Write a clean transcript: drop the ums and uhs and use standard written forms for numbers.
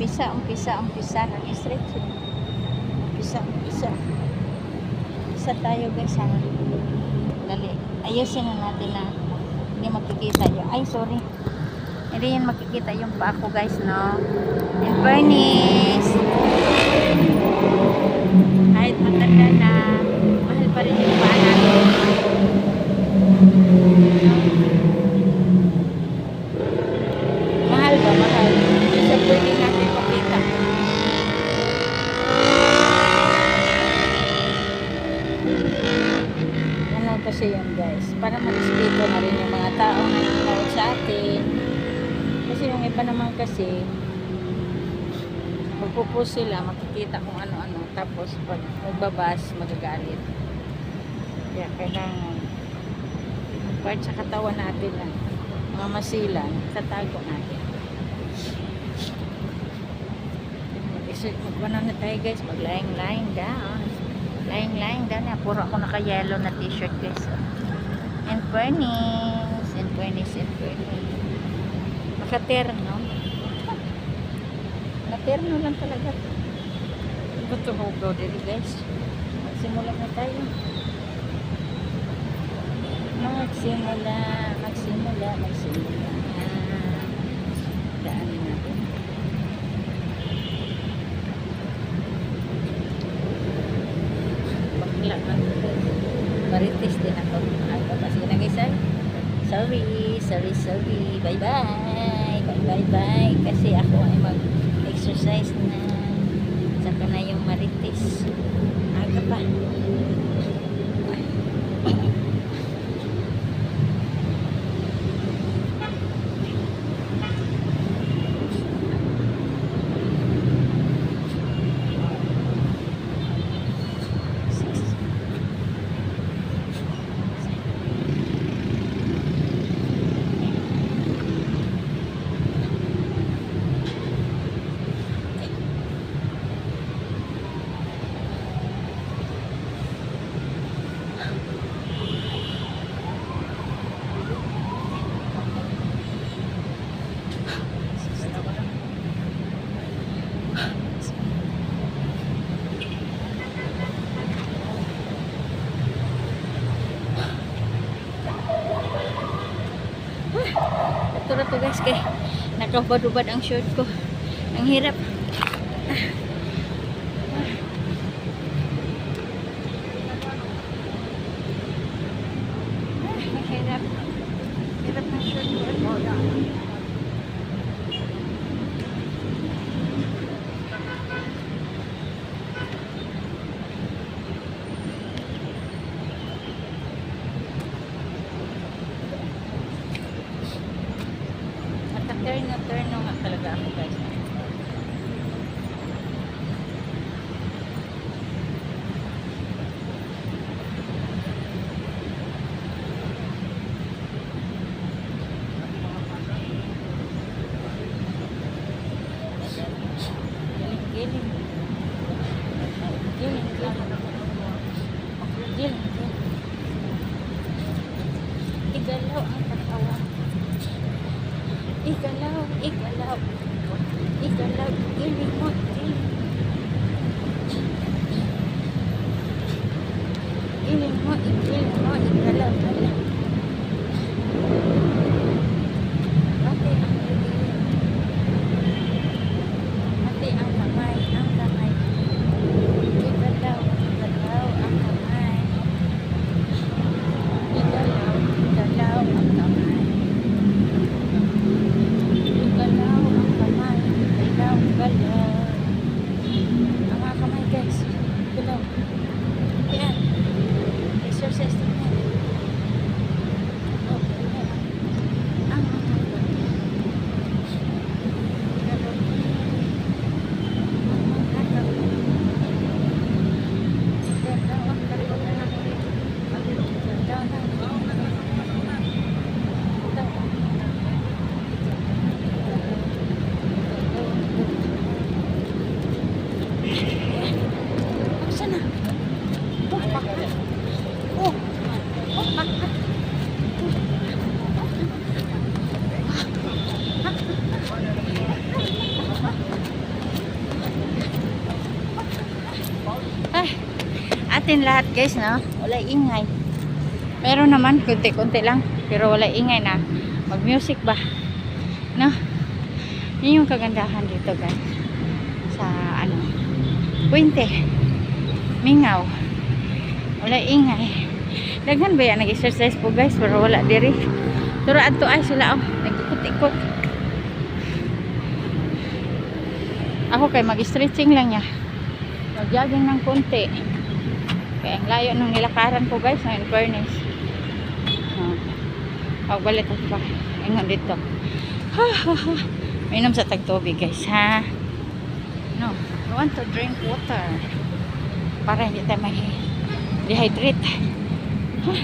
Umpisa. Nag-stretch. Umpisa. Isa tayo guys ha. Dali. Ayusin na natin na hindi makikita yun. Ay, sorry. Hindi yan makikita yung paa ko guys, no? In fairness, kahit matanda na, mahal pa rin yung paa natin. Mahal ba? Mahal. Isa pwede natin pakita. Ano kasi yun guys? Para mag-respeto na rin yung mga tao na nanonood sa atin. Kasi yung iba naman kasi, magpupost sila, makikita kung ano-ano. Tapos pag magbabas, magagalit. Kaya kailangan part sa katawan natin na mga masilan, tatago natin. Magwana na tayo guys, mag-lying down. Lying down na. Puro ako naka-yellow na t-shirt guys. And fairness. Naka-terno. Naka-terno lang talaga. Gusto ko go dito guys. Magsimula na tayo. Magsimula. Daanin natin. Bakla ka. Marites din ako. Ay, sige na guys ay. Sorry. Bye. Kasi ako ay mag-exercise na. Saka na yung marites. Aga pa. Ito na to guys, kay nakabad-ubad ang shirt ko. Ang hirap. Hirap ng shirt ko. Turn nga talaga ako guys. Giling. Igalaw ang katawan. Igalaw, giling mo, igalaw. Pati ang kamay. Igalaw ang kamay. natin lahat guys, no? Wala ingay. Meron naman, kunti-kunti lang. Pero wala ingay na. Mag-music ba? No? Yun yung kagandahan dito guys. Sa ano, Puente. Mingaw. Wala ingay. Daghan ba yan? Nag-exercise po guys. Pero wala diri. Turaan to ay sila. Oh. Nag-ikot-ikot. Ako kay mag-stretching lang niya. Mag-jogging ng konti. Kaya ang layo nung nilakaran ko guys. In fairness. Pagbalik ako pa. Ingon dito. Ha ha ha. Minom sa tagtubig guys ha. No. I want to drink water. Para hindi tayo may dehydrate. Ha.